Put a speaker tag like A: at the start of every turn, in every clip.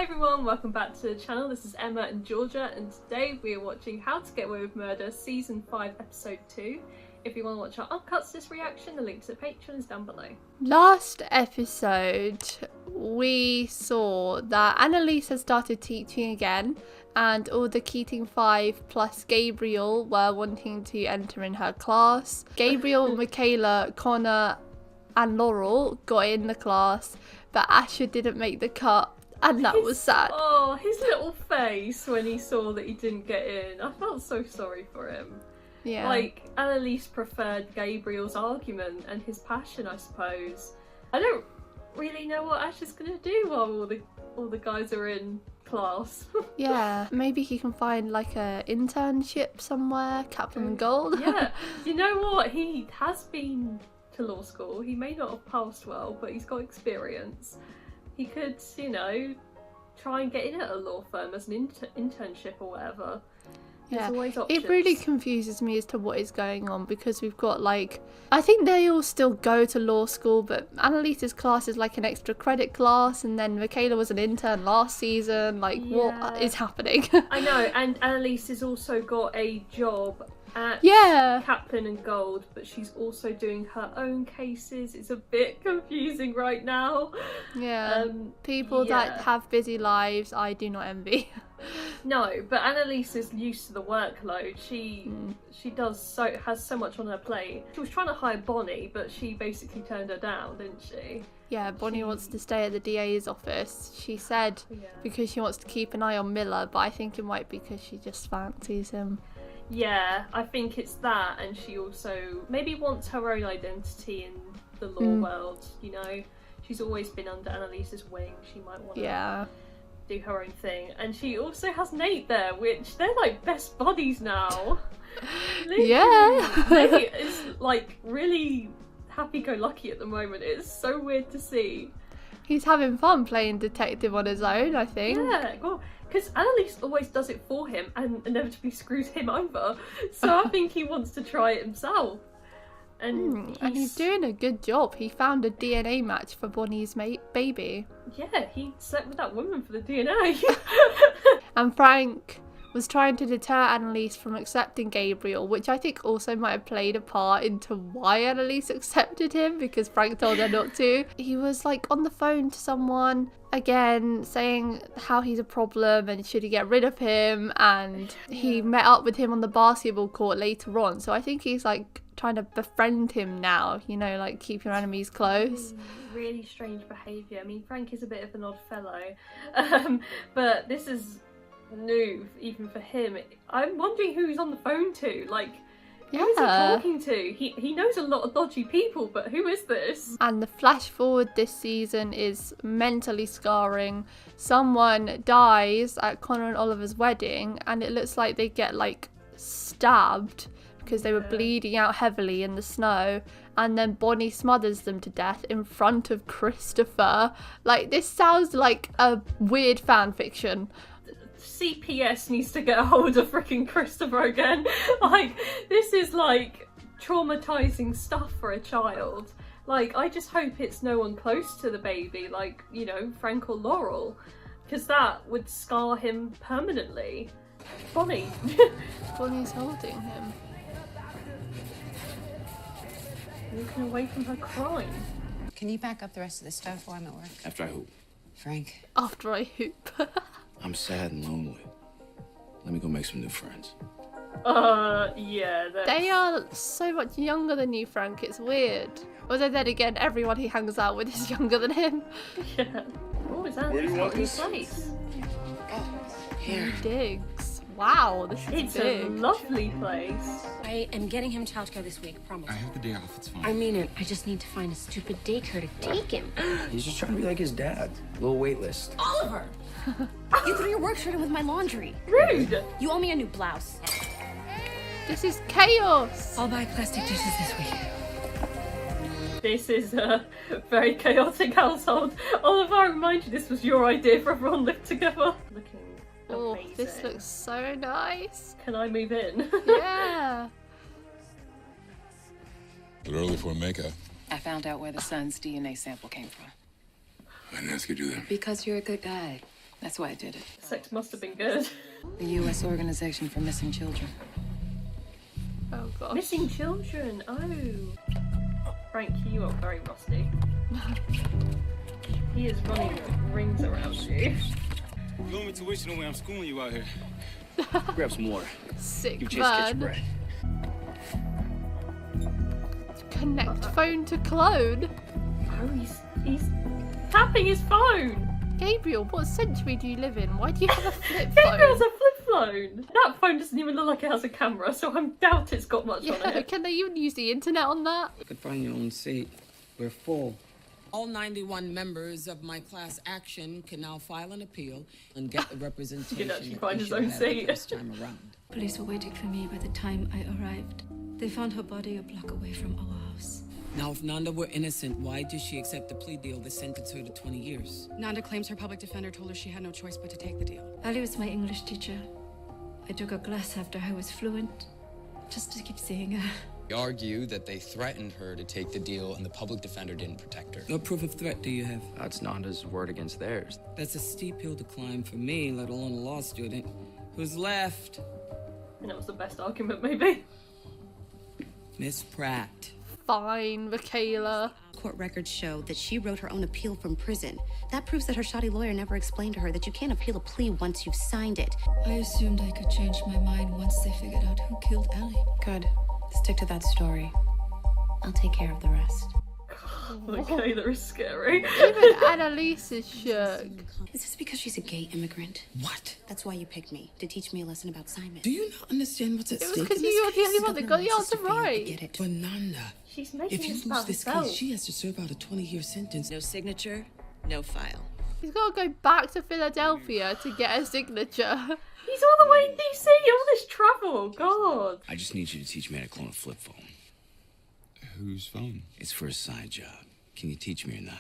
A: everyone, welcome back to the channel. This is Emma and Georgia, and today we are watching How to Get Away with Murder Season 5 Episode 2. If you want to watch our uncut to this reaction, the link to the Patreon is down below.
B: Last episode, we saw that Annalise has started teaching again, and all the Keating 5 plus Gabriel were wanting to enter in her class. Gabriel, Michaela, Connor and Laurel got in the class, but Asher didn't make the cut, and that was sad.
A: Oh, his little face when he saw that he didn't get in. I felt so sorry for him.
B: Yeah.
A: Like, Annalise preferred Gabriel's argument and his passion, I suppose. I don't really know what Asher's gonna do while all the guys are in class.
B: Yeah, maybe he can find like a internship somewhere, Kaplan and Gold.
A: Yeah, you know what? He has been to law school. He may not have passed well, but he's got experience. He could, you know, try and get in at a law firm as an internship or whatever.
B: Yeah,
A: always options.
B: It really confuses me as to what is going on, because we've got like, I think they all still go to law school, but Annalise's class is like an extra credit class, and then Michaela was an intern last season. Like, yeah. What is happening?
A: I know, and Annalise has also got a job at Kaplan and Gold, but she's also doing her own cases. It's a bit confusing right now.
B: Yeah, people that have busy lives, I do not envy.
A: No, but Annalise is used to the workload. She has so much on her plate. She was trying to hire Bonnie, but she basically turned her down, didn't she?
B: Yeah, Bonnie wants to stay at the DA's office. She said because she wants to keep an eye on Miller, but I think it might be because she just fancies him. Yeah,
A: I think it's that, and she also maybe wants her own identity in the law world, you know? She's always been under Annalise's wing. She might want to do her own thing. And she also has Nate there, which they're like best buddies now.
B: Yeah.
A: Nate is like really happy-go-lucky at the moment. It's so weird to see.
B: He's having fun playing detective on his own, I think.
A: Yeah, well, because Annalise always does it for him and inevitably screws him over. So I think he wants to try it himself. And
B: he's doing a good job. He found a DNA match for Bonnie's baby.
A: Yeah, he slept with that woman for the DNA.
B: And Frank was trying to deter Annalise from accepting Gabriel, which I think also might have played a part into why Annalise accepted him, because Frank told her not to. He was like on the phone to someone again saying how he's a problem and should he get rid of him, and he met up with him on the basketball court later on. So I think he's like trying to befriend him now, you know, like keep your enemies close.
A: Really strange behaviour. I mean, Frank is a bit of an odd fellow, but this is new even for him. I'm wondering who he's on the phone to. Like, who is he talking to? He knows a lot of dodgy people, but who is this?
B: And the flash forward this season is mentally scarring. Someone dies at Connor and Oliver's wedding, and it looks like they get like stabbed because they were bleeding out heavily in the snow, and then Bonnie smothers them to death in front of Christopher. Like, this sounds like a weird fan fiction.
A: CPS needs to get a hold of freaking Christopher again. Like, this is like traumatizing stuff for a child. Like, I just hope it's no one close to the baby, like, you know, Frank or Laurel, because that would scar him permanently. Bonnie.
B: Bonnie's holding him.
A: Looking away from her crime.
C: Can you back up the rest of this stuff while I'm at work?
D: After I hoop.
C: Frank.
B: After I hoop.
D: I'm sad and lonely. Let me go make some new friends.
A: Yeah.
B: They are so much younger than you, Frank. It's weird. Although then again, everyone he hangs out with is younger than him.
A: Yeah. Oh, is that a new place?
C: Oh, here.
B: Digs. Wow, this is big.
A: It's a lovely place.
C: I am getting him childcare this week, promise.
E: I have the day off, it's fine.
C: I mean it. I just need to find a stupid daycare to take him.
E: He's just trying to be like his dad. Little wait list.
C: Oliver! You threw your work shirt in with my laundry.
A: Rude!
C: You owe me a new blouse.
B: This is chaos!
C: I'll buy plastic dishes this week.
A: This is a very chaotic household. Oliver, I remind you, this was your idea for everyone lived together. Looking amazing.
B: This looks so nice.
A: Can I move in?
B: Yeah.
F: But early for makeup.
G: I found out where the son's DNA sample came from.
F: Why didn't I ask you to do that?
G: Because you're a good guy.
C: That's why I did it.
A: Sex must have been good.
C: The U.S. Organization for Missing Children.
B: Oh gosh.
A: Missing children. Oh. Frank, you are very rusty. He is running rings around you.
F: You owe me tuition the way I'm schooling you out here.
E: Grab some water.
B: Sick
E: Give Chase a kitchen
B: man.
E: bread.
B: Connect phone to clone.
A: Oh, he's tapping his phone.
B: Gabriel, what century do you live in? Why do you have a flip
A: Gabriel has
B: phone?
A: a flip phone. That phone doesn't even look like it has a camera, so I doubt it's got much on
B: Yeah,
A: it.
B: can they even use the internet on that?
E: You could find your own seat. We're full.
G: All 91 members of my class action can now file an appeal and get the representation
A: actually
G: that
A: find
G: they
A: his
G: should
A: own
G: have the
A: seat.
G: first time around.
H: Police were waiting for me by the time I arrived. They found her body a block away from our house.
G: Now, if Nanda were innocent, why did she accept the plea deal that sentenced her to 20 years?
C: Nanda claims her public defender told her she had no choice but to take the deal.
H: Ali was my English teacher. I took a class after I was fluent, just to keep seeing her.
I: They argue that they threatened her to take the deal and the public defender didn't protect her.
G: What proof of threat do you have?
E: That's Nanda's word against theirs.
G: That's a steep hill to climb for me, let alone a law student. Who's left?
A: And that was the best argument, maybe.
G: Miss Pratt.
B: Fine, Michaela.
J: Court records show that she wrote her own appeal from prison. That proves that her shoddy lawyer never explained to her that you can't appeal a plea once you've signed it.
H: I assumed I could change my mind once they figured out who killed Ali.
J: Good. Stick to that story. I'll take care of the rest.
A: Okay, that is scary.
B: Even Annalise is shook.
J: Is this because she's a gay immigrant?
G: What?
J: That's why you picked me, to teach me a lesson about Simon.
G: Do you not understand what's at
B: It was
G: stake?
B: because
G: in this
B: you were the
G: case?
B: only one that got the answer
J: Get
B: right.
J: it.
G: For Nanda.
A: She's making
G: If you
A: this
G: lose
A: about
G: this
A: herself.
G: case, she has to serve out a 20-year sentence.
C: No signature, no file.
B: He's got to go back to Philadelphia to get a signature.
A: He's all the way in DC, all this travel, God.
D: I just need you to teach me how to clone a flip phone.
F: Whose phone?
D: It's for a side job. Can you teach me or not?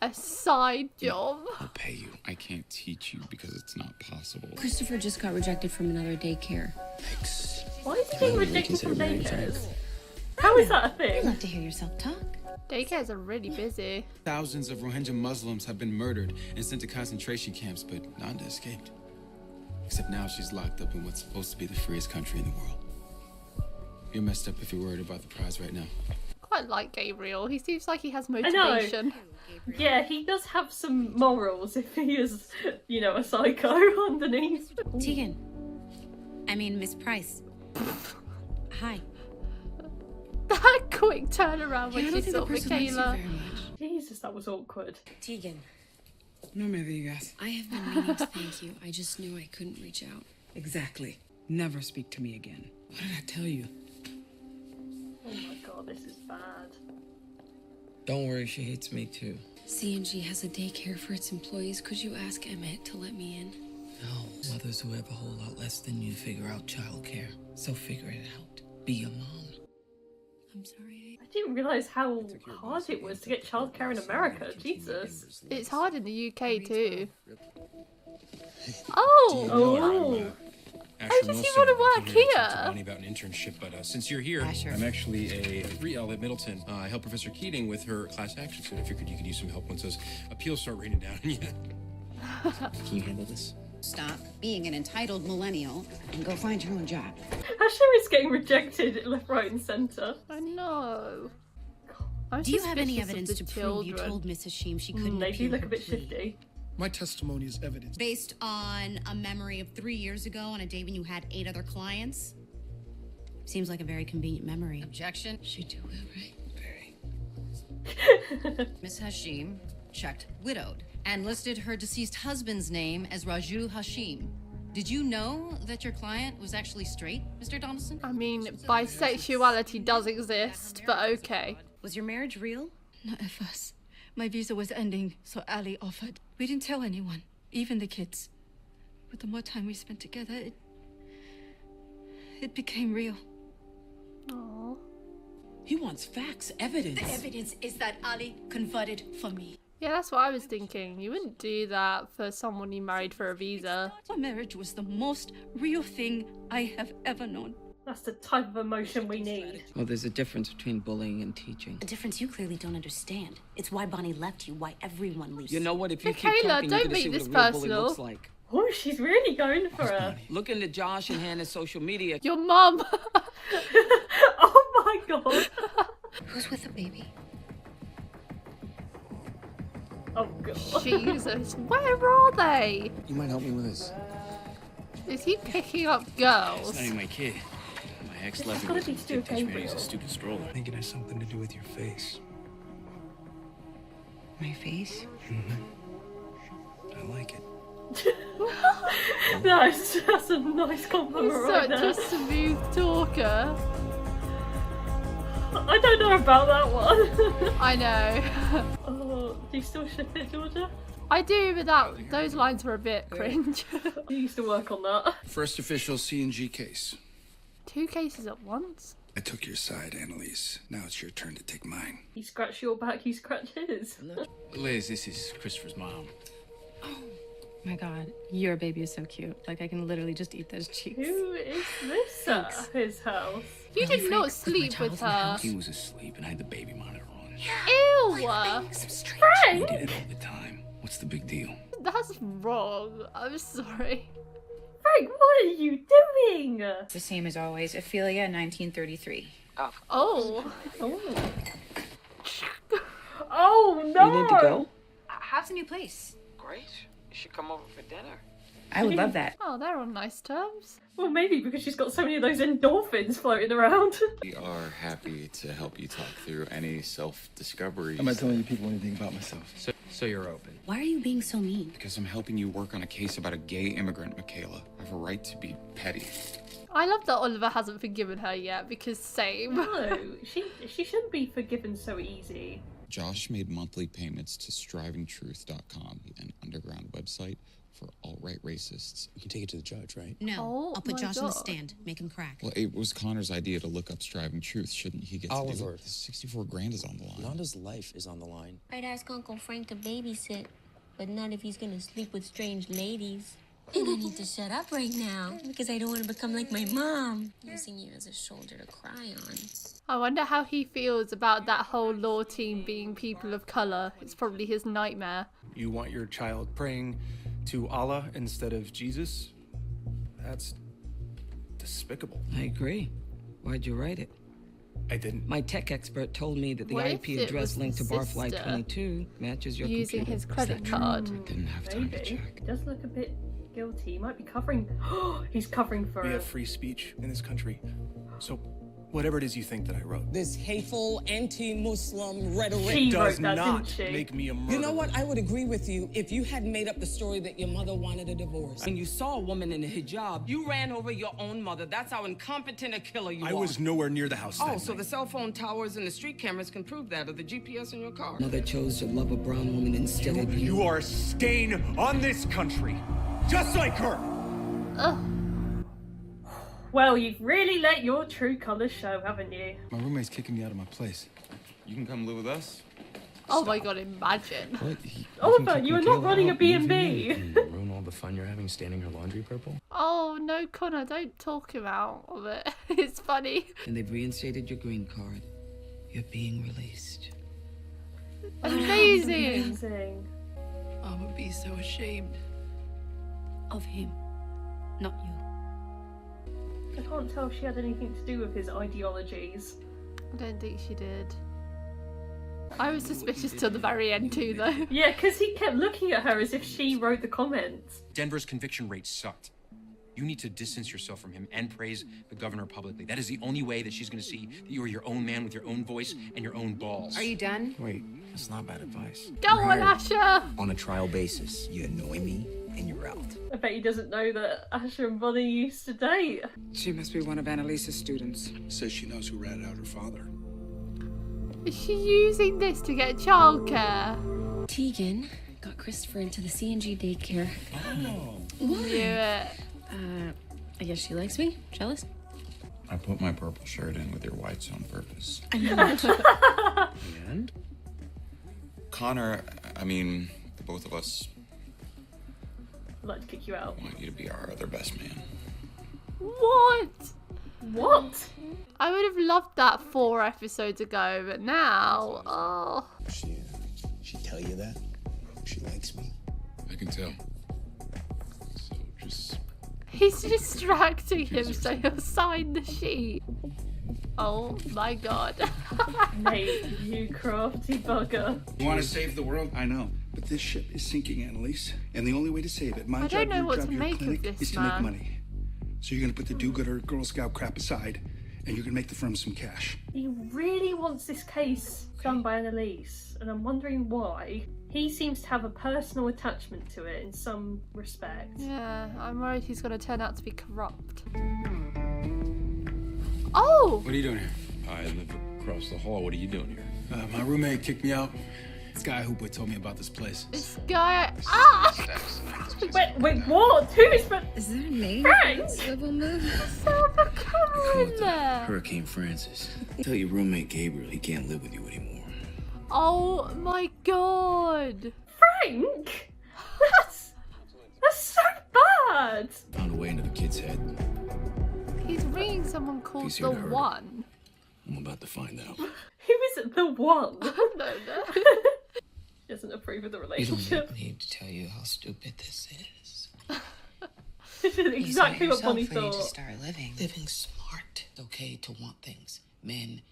B: A side job.
D: I'll pay you.
F: I can't teach you because it's not possible.
J: Christopher just got rejected from another daycare.
D: Thanks.
A: Why is he being
D: Maybe
A: rejected from
D: reconsider my
A: daycares?
D: intent.
A: How is that a
J: I'd
A: thing?
J: love to hear yourself talk.
B: Daycares are really busy.
F: Thousands of Rohingya Muslims have been murdered and sent to concentration camps, but Nanda escaped. Except now she's locked up in what's supposed to be the freest country in the world. You're messed up if you're worried about the prize right now.
B: Quite like Gabriel. He seems like he has
A: know.
B: motivation.
A: Yeah, he does have some morals if he is, you know, a psycho underneath.
J: Tegan. I mean, Miss Price. Hi.
B: That quick turnaround when
J: I
B: she
J: don't think
B: saw
J: the person likes you
B: Michaela.
J: very much.
A: Jesus, that was awkward.
C: Tegan,
G: No me digas.
C: I have been meaning to thank you. I just knew I couldn't reach out.
G: Exactly. Never speak to me again. What did I tell you?
A: Oh my God, this is bad.
G: Don't worry, she hates me too.
C: C&G has a daycare for its employees. Could you ask Emmett to let me in?
G: No, mothers who have a whole lot less than you figure out childcare. So figure it out. Be a mom.
C: I'm sorry.
A: I didn't realise how hard it was to get childcare in America. Jesus.
B: It's hard in the UK too. Oh!
A: Oh.
B: does he wanna work here?
K: About an internship, but since you're here,
J: Asher.
K: I'm actually a 3L at Middleton. I help Professor Keating with her class action suit. I figured you could use some help once those appeals start raining down on you.
E: Can you handle this?
J: Stop being an entitled millennial and go find your own job.
A: Asher is getting rejected left, right, and centre.
B: I know. I'm
J: Do you have any
B: suspicious of
J: evidence
B: the
J: to prove you
B: children.
J: told Miss Hashim she couldn't
A: They do
J: appeal
A: look
J: her
A: a bit
J: plea?
A: shifty.
L: My testimony is evidence.
J: Based on a memory of 3 years ago on a day when you had 8 other clients? Seems like a very convenient memory.
C: Objection. She do well, right? Miss Hashim checked widowed and listed her deceased husband's name as Raju Hashim. Did you know that your client was actually straight, Mr. Donaldson?
B: I mean, bisexuality does exist, but okay.
J: Was your marriage real?
H: Not at first. My visa was ending, so Ali offered. We didn't tell anyone, even the kids. But the more time we spent together, it became real.
B: Aww.
G: He wants facts, evidence.
H: The evidence is that Ali converted for me.
B: Yeah, that's what I was thinking. You wouldn't do that for someone you married for a visa.
H: Our marriage was the most real thing I have ever known.
A: That's the type of emotion we need.
M: Well, there's a difference between bullying and teaching.
J: A difference you clearly don't understand. It's why Bonnie left you, why everyone leaves
M: You know what? If you keep
B: Michaela,
M: talking, you're
B: don't
M: gonna see
B: make
M: what a
B: this
M: real bully
B: personal.
M: looks like.
A: Oh, she's really going for her.
M: Look into Josh and Hannah's social media.
B: Your mum.
A: Oh my god.
J: Who's with the baby?
A: Oh god.
B: Jesus, where are they?
D: You might help me with this.
B: Is he picking up
D: It's
B: girls?
D: not even my kid. My ex
A: This
D: left
A: has
D: me
A: gotta
D: because
A: be
D: he didn't
A: Stu
D: teach me how to use
A: Gabriel.
D: a stupid stroller. I think it has something to do with your face.
J: My face?
D: I like it.
A: That's a nice compliment
B: He's
A: right
B: such
A: there.
B: a smooth talker.
A: I don't know about that one.
B: I know.
A: Oh, do you still ship it, Georgia?
B: I do, but those lines were a bit cringe.
A: You used to work on that.
L: First official C&G case.
B: 2 cases at once?
L: I took your side, Annalise. Now it's your turn to take mine.
A: You scratch your back, you scratch his.
D: Liz, this is Christopher's mom.
N: My God, your baby is so cute. Like, I can literally just eat those cheeks.
A: Who is this at his house?
B: You did not sleep with her.
D: He was asleep and I had the baby monitor on.
B: Ew!
D: We did it all the time. What's the big deal?
B: That's wrong. I'm sorry.
A: Frank, what are you doing?
O: The same as always. Ophelia, 1933.
B: Oh.
A: Oh. Oh no!
M: You need to go?
O: How's the new place?
M: Great. You should come over for dinner.
O: I would love that.
B: Oh, they're on nice terms.
A: Well, maybe because she's got so many of those endorphins floating around.
F: We are happy to help you talk through any self-discoveries.
E: I'm not telling you people anything about myself.
I: So you're open.
J: Why are you being so mean?
F: Because I'm helping you work on a case about a gay immigrant, Michaela. I have a right to be petty.
B: I love that Oliver hasn't forgiven her yet, because same.
A: No, she shouldn't be forgiven so easy.
F: Josh made monthly payments to strivingtruth.com, an underground website for alt-right racists.
E: We can take it to the judge, right?
J: No,
B: Oh
J: I'll put
B: my
J: Josh on the
B: God.
J: stand. Make him crack.
F: Well, it was Connor's idea to look up Striving Truth. Shouldn't he get to do
E: Oliver.
F: it? 64 grand is on the line.
E: Yolанda's life is on the line.
P: I'd ask Uncle Frank to babysit, but not if he's gonna sleep with strange ladies. And I need to shut up right now, because I don't want to become like my mom, using you as a shoulder to cry on.
B: I wonder how he feels about that whole law team being people of colour. It's probably his nightmare.
Q: You want your child praying to Allah instead of Jesus? That's despicable.
M: I agree. Why'd you write it?
Q: I didn't.
M: My tech expert told me that the
B: What if
M: IP
B: it
M: address
B: was
M: linked to
B: the
M: Barfly
B: sister
M: 22 matches your
B: using
M: computer.
B: his credit card?
F: Didn't have time to
A: Maybe.
F: check.
A: He does look a bit guilty. He might be covering. He's covering for
Q: We
A: her.
Q: have free speech in this country. So, whatever it is you think that I wrote.
G: This hateful anti-Muslim rhetoric
A: She
Q: does
A: wrote that,
Q: not
A: didn't she?
Q: make me a murderer.
G: You know what? I would agree with you if you had made up the story that your mother wanted a divorce.
M: When you saw a woman in a hijab, you ran over your own mother. That's how incompetent a killer you are.
Q: I was nowhere near the house
M: Oh,
Q: that
M: so
Q: night.
M: the cell phone towers and the street cameras can prove that, or the GPS in your car. Mother chose to love a brown woman instead of you.
Q: You are a stain on this country, just like her.
B: Ugh.
A: Well, you've really let your true colours show, haven't you?
F: My roommate's kicking me out of my place. You can come live with us?
B: Oh my god, imagine.
F: What?
A: Oliver, you are not running a B&B.
E: Ruin all the fun you're having staining her laundry purple?
B: Oh no, Connor, don't talk him out of it. It's funny.
M: And they've reinstated your green card. You're being released.
B: Amazing.
A: Amazing.
H: I would be so ashamed.
J: Of him, not you.
A: I can't tell if she had anything to do with his ideologies.
B: I don't think she did. I was suspicious till the very end too, though.
A: Yeah, because he kept looking at her as if she wrote the comments.
K: Denver's conviction rate sucked. You need to distance yourself from him and praise the governor publicly. That is the only way that she's going to see that you are your own man with your own voice and your own balls.
O: Are you done?
E: Wait, that's not bad advice.
B: Go on, Asher!
E: On a trial basis, you annoy me and you're out.
A: I bet he doesn't know that Asher and Bonnie used to date.
G: She must be one of Annalise's students.
L: Says she knows who ratted out her father.
B: Is she using this to get childcare?
P: Tegan got Christopher into the C&G daycare.
L: Oh.
B: Knew it.
P: I guess she likes me? Jealous?
F: I put my purple shirt in with your whites on purpose.
E: And?
F: Connor, I mean, the both of us
A: I'd like to kick you out.
F: want you to be our other best man.
B: What?
A: What?
B: I would have loved that 4 episodes ago, but now, oh.
E: She tell you that? She likes me?
F: I can tell. So just...
B: He's distracting him so he'll sign the sheet. Oh my god.
A: Nate, you crafty bugger.
L: You want to save the world? I know. But this ship is sinking, Annalise. And the only way to save it, my
B: I
L: job,
B: don't know
L: your
B: what
L: job,
B: to
L: your
B: make of
L: clinic,
B: this,
L: is to
B: man.
L: make money. So you're going to put the do-gooder Girl Scout crap aside, and you're going to make the firm some cash.
A: He really wants this case done by Annalise, and I'm wondering why. He seems to have a personal attachment to it in some respect.
B: Yeah, I'm worried he's going to turn out to be corrupt. Oh!
F: What are you doing here?
K: I live across the hall. What are you doing here?
F: My roommate kicked me out. This guy Hooper told me about this place.
B: This guy. Ah!
A: Wait, what? Who is Frank?
O: Is there a name?
A: Frank!
B: Silver camera in there.
D: Hurricane Francis. Tell your roommate Gabriel he can't live with you anymore.
B: Oh my god.
A: Frank? That's so bad.
D: Found a way into the kid's head.
B: He's ringing someone called
D: He's
B: The
D: here to hurt
B: One.
D: I'm about to find out.
A: Who is it? The One?
B: I don't know.
A: He doesn't approve of the
I: You don't
A: relationship.
I: need to tell you how stupid this is.
A: This is exactly what Bonnie
I: You need to
A: thought.
I: start living smart. It's okay to want things, men,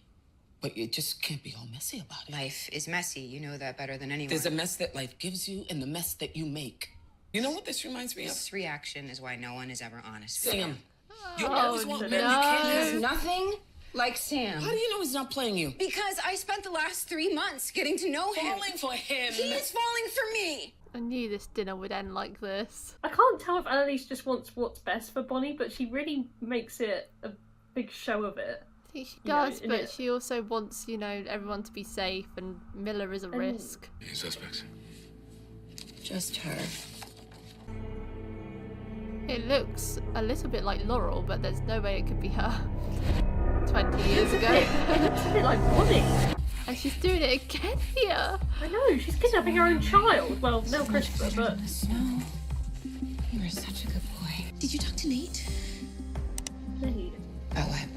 I: but you just can't be all messy about it.
O: Life is messy. You know that better than anyone.
G: There's a mess that life gives you and the mess that you make. You know what this reminds me of?
O: This reaction is why no one is ever honest.
G: Sam. You
B: Oh,
G: always want men you
B: no.
G: can't
O: There's
G: have.
O: nothing like Sam.
G: How do you know he's not playing you?
O: Because I spent the last 3 months getting to know him.
G: Falling for him.
O: He is falling for me.
B: I knew this dinner would end like this.
A: I can't tell if Annalise just wants what's best for Bonnie, but she really makes it a big show of it.
B: I think she
A: You know,
B: does,
A: in
B: but
A: it.
B: she also wants, you know, everyone to be safe, and Miller is a risk.
F: Any suspects?
O: Just her.
B: It looks a little bit like Laurel, but there's no way it could be her. 20 years ago.
A: It looks a bit like Bonnie.
B: And she's doing it again here.
A: I know, she's kidnapping her own child. Well, no Christopher, but...
O: Snow. You were such a good boy. Did you talk to Nate?
A: Nate.
O: About what?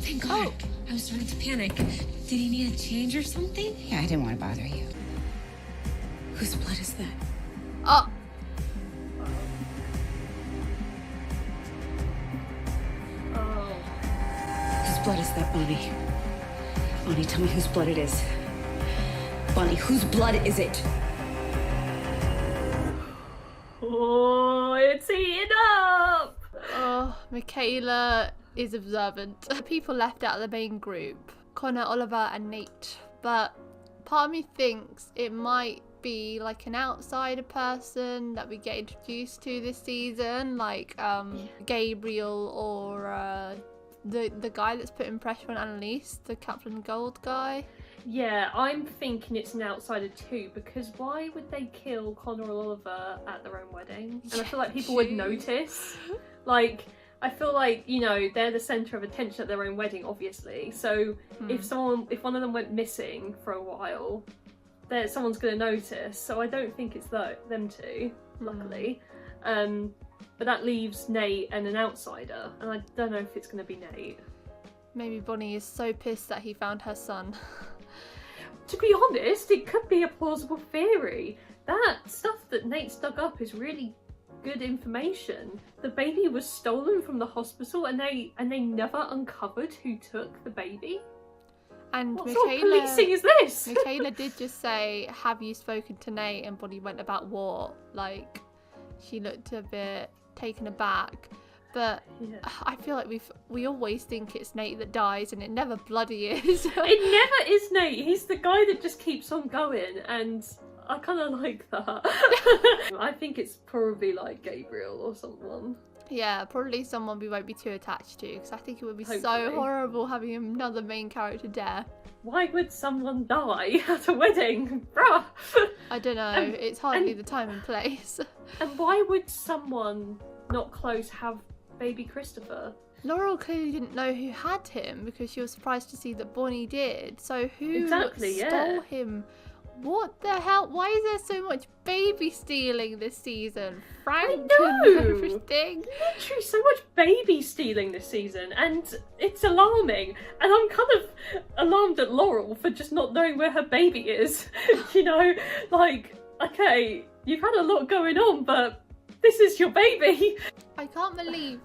P: Thank God. I was starting to panic. Did he need a change or something?
O: Yeah, I didn't want to bother you. Whose blood is that?
B: Oh.
A: Oh.
O: Whose blood is that, Bonnie? Bonnie, tell me whose blood it is. Bonnie, whose blood is it?
A: Oh, it's heating up!
B: Oh, Michaela is observant. The people left out of the main group, Connor, Oliver and Nate. But part of me thinks it might be like an outsider person that we get introduced to this season, like Gabriel or the guy that's putting pressure on Annalise, the Kaplan Gold guy.
A: Yeah, I'm thinking it's an outsider too, because why would they kill Connor or Oliver at their own wedding? And I feel like people would notice. Like, I feel like, you know, they're the centre of attention at their own wedding, obviously. So if one of them went missing for a while, someone's going to notice. So I don't think it's them two, luckily. But that leaves Nate and an outsider, and I don't know if it's going to be Nate.
B: Maybe Bonnie is so pissed that he found her son.
A: To be honest, it could be a plausible theory. That stuff that Nate's dug up is really good information. The baby was stolen from the hospital, and they never uncovered who took the baby.
B: And
A: What
B: Michaela,
A: sort of policing is this?
B: Michaela did just say, "Have you spoken to Nate?" And Bonnie went, "About what?" Like, she looked a bit taken aback. But
A: Yeah.
B: I feel like we always think it's Nate that dies, and it never bloody is.
A: It never is Nate. He's the guy that just keeps on going, and I kind of like that. I think it's probably like Gabriel or someone.
B: Yeah, probably someone we won't be too attached to, because I think it would be so
A: Hopefully.
B: horrible having another main character death.
A: Why would someone die at a wedding? Bruh!
B: I don't know, it's hardly the time and place.
A: And why would someone not close have baby Christopher?
B: Laurel clearly didn't know who had him because she was surprised to see that Bonnie did. So who
A: Exactly, yeah.
B: stole him? What the hell? Why is there so much baby stealing this season? Frank
A: I
B: and
A: know!
B: everything.
A: Literally so much baby stealing this season, and it's alarming. And I'm kind of alarmed at Laurel for just not knowing where her baby is. You know, like, okay, you've had a lot going on, but this is your baby.
B: I can't believe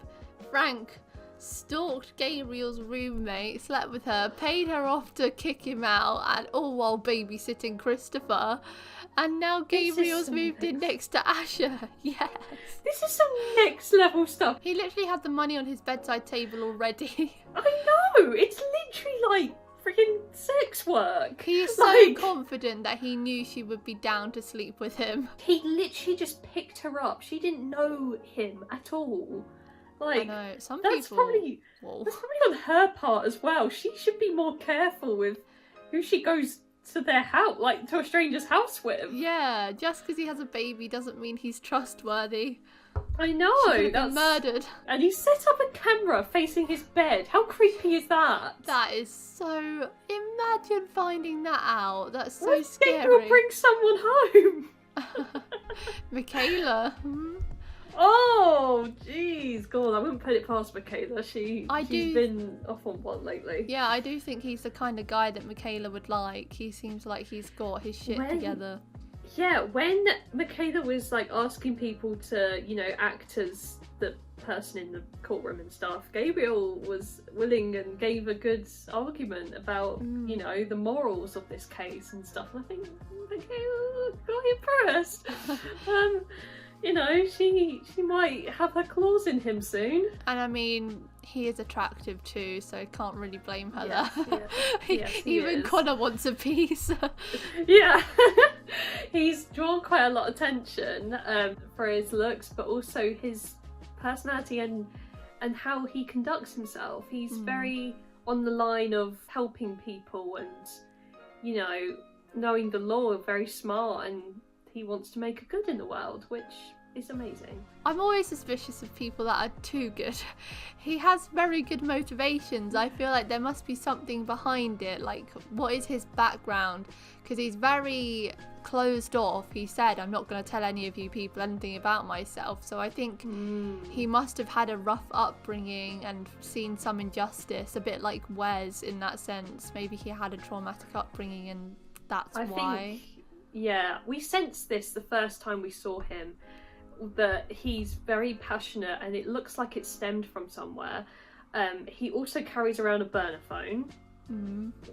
B: Frank stalked Gabriel's roommate, slept with her, paid her off to kick him out, and all while babysitting Christopher. And now Gabriel's moved in next to Asher. Yes.
A: This is some next level stuff.
B: He literally had the money on his bedside table already.
A: I know! It's literally like freaking sex work.
B: He is so confident that he knew she would be down to sleep with him.
A: He literally just picked her up. She didn't know him at all. Like,
B: I know. Some
A: that's
B: people...
A: probably on her part as well. She should be more careful with who she goes to their house, like to a stranger's house with.
B: Yeah, just because he has a baby doesn't mean he's trustworthy.
A: I know.
B: She been murdered.
A: And he set up a camera facing his bed. How creepy is that?
B: That is so... Imagine finding that out. That's so scary.
A: Gabriel bring someone home.
B: Michaela.
A: Oh, jeez, God, I wouldn't put it past Michaela. She's been off on one lately.
B: Yeah, I do think he's the kind of guy that Michaela would like. He seems like he's got his shit together.
A: Yeah, when Michaela was like asking people to, you know, act as the person in the courtroom and stuff, Gabriel was willing and gave a good argument about, you know, the morals of this case and stuff. I think Michaela got impressed. You know, she might have her claws in him soon.
B: And I mean, he is attractive too, so can't really blame her there.
A: Yes, he
B: Even
A: is.
B: Connor wants a piece.
A: Yeah. He's drawn quite a lot of attention for his looks, but also his personality and how he conducts himself. He's very on the line of helping people and, you know, knowing the law, very smart, and he wants to make a good in the world, which is amazing.
B: I'm always suspicious of people that are too good. He has very good motivations. I feel like there must be something behind it. Like, what is his background? Because he's very closed off. He said, I'm not going to tell any of you people anything about myself. So I think he must have had a rough upbringing and seen some injustice, a bit like Wes in that sense. Maybe he had a traumatic upbringing and that's why.
A: Yeah, we sensed this the first time we saw him, that he's very passionate and it looks like it stemmed from somewhere. He also carries around a burner phone.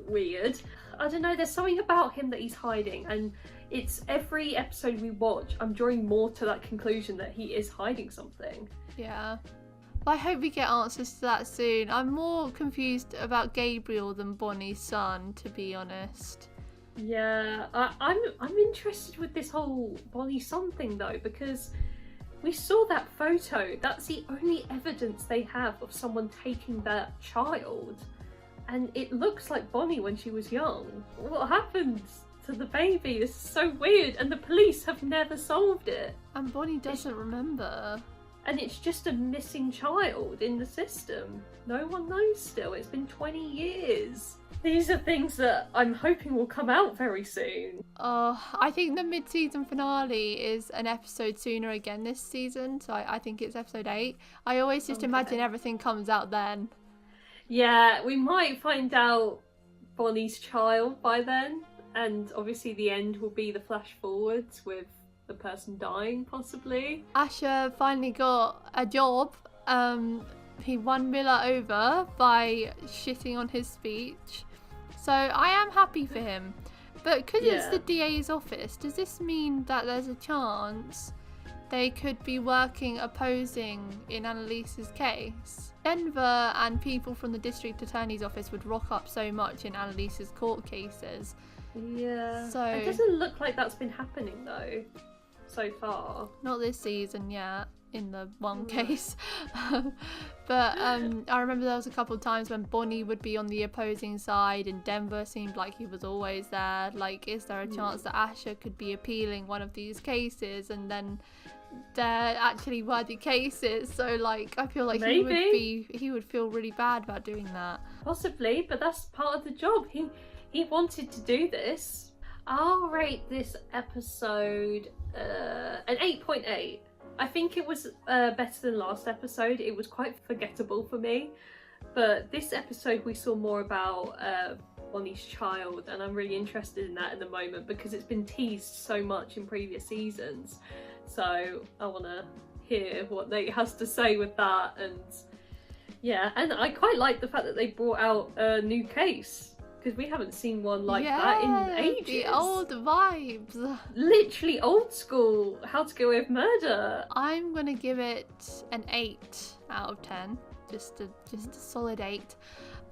A: Weird. I don't know, there's something about him that he's hiding, and it's every episode we watch, I'm drawing more to that conclusion that he is hiding something.
B: Yeah. I hope we get answers to that soon. I'm more confused about Gabriel than Bonnie's son, to be honest.
A: Yeah, I'm interested with this whole Bonnie son thing though, because we saw that photo. That's the only evidence they have of someone taking that child, and it looks like Bonnie when she was young. What happened to the baby? This is so weird, and the police have never solved it.
B: And Bonnie doesn't remember.
A: And it's just a missing child in the system. No one knows still. It's been 20 years. These are things that I'm hoping will come out very soon.
B: I think the mid-season finale is an episode sooner again this season, so I think it's episode 8. I always just imagine everything comes out then.
A: Yeah, we might find out Bonnie's child by then, and obviously the end will be the flash forwards with the person dying, possibly.
B: Asher finally got a job. He won Miller over by shitting on his speech. So I am happy for him. But because it's the DA's office, does this mean that there's a chance they could be working opposing in Annalise's case? Denver and people from the district attorney's office would rock up so much in Annalise's court cases.
A: Yeah.
B: So
A: it doesn't look like that's been happening though, so far.
B: Not this season yet, in the one case. But I remember there was a couple of times when Bonnie would be on the opposing side and Denver seemed like he was always there. Like, is there a chance that Asher could be appealing one of these cases and then there actually were the cases? So like, I feel like he would feel really bad about doing that.
A: Possibly, but that's part of the job. He wanted to do this. I'll rate this episode an 8.8. I think it was better than last episode. It was quite forgettable for me, but this episode we saw more about Bonnie's child, and I'm really interested in that at the moment because it's been teased so much in previous seasons. So I want to hear what Nate has to say with that. And yeah, and I quite like the fact that they brought out a new case, because we haven't seen one like that in ages.
B: The old vibes.
A: Literally old school How to Get Away with Murder.
B: I'm gonna give it an 8 out of 10. Just a solid 8.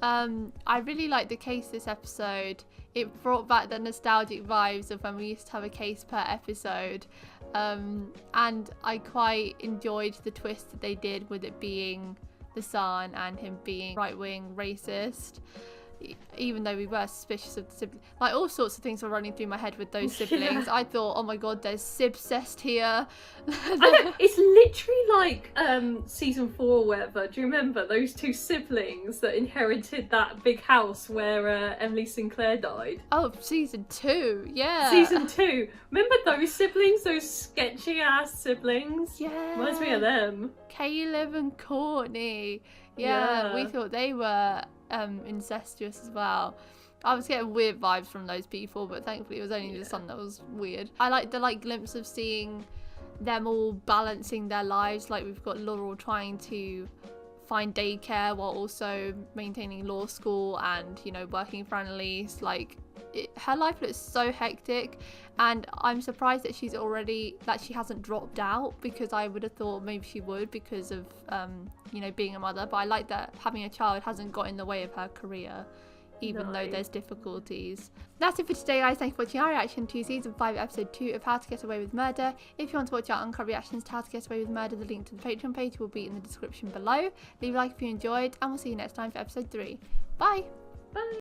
B: I really liked the case this episode. It brought back the nostalgic vibes of when we used to have a case per episode. And I quite enjoyed the twist that they did with it being the son and him being right-wing racist. Even though we were suspicious of the siblings, like all sorts of things were running through my head with those siblings. I thought, oh my god, there's sibcest here.
A: It's literally like season 4 or whatever. Do you remember those two siblings that inherited that big house where Emily Sinclair died?
B: Oh, season 2, yeah.
A: Season 2. Remember those siblings? Those sketchy ass siblings?
B: Yeah.
A: Reminds me of them.
B: Caleb and Courtney. Yeah, we thought they were incestuous as well. I was getting weird vibes from those people, but thankfully it was only the son that was weird. I like the glimpse of seeing them all balancing their lives. Like we've got Laurel trying to find daycare while also maintaining law school and, you know, working for Annalise. Like her life looks so hectic, and I'm surprised that she hasn't dropped out, because I would have thought maybe she would because of you know, being a mother. But I like that having a child hasn't got in the way of her career, even though there's difficulties. That's it for today, guys. Thank you for watching our reaction to season 5 episode 2 of How to Get Away with Murder. If you want to watch our uncut reactions to How to Get Away with Murder, the link to the Patreon page will be in the description below. Leave a like if you enjoyed, and we'll see you next time for episode 3. Bye.
A: Bye.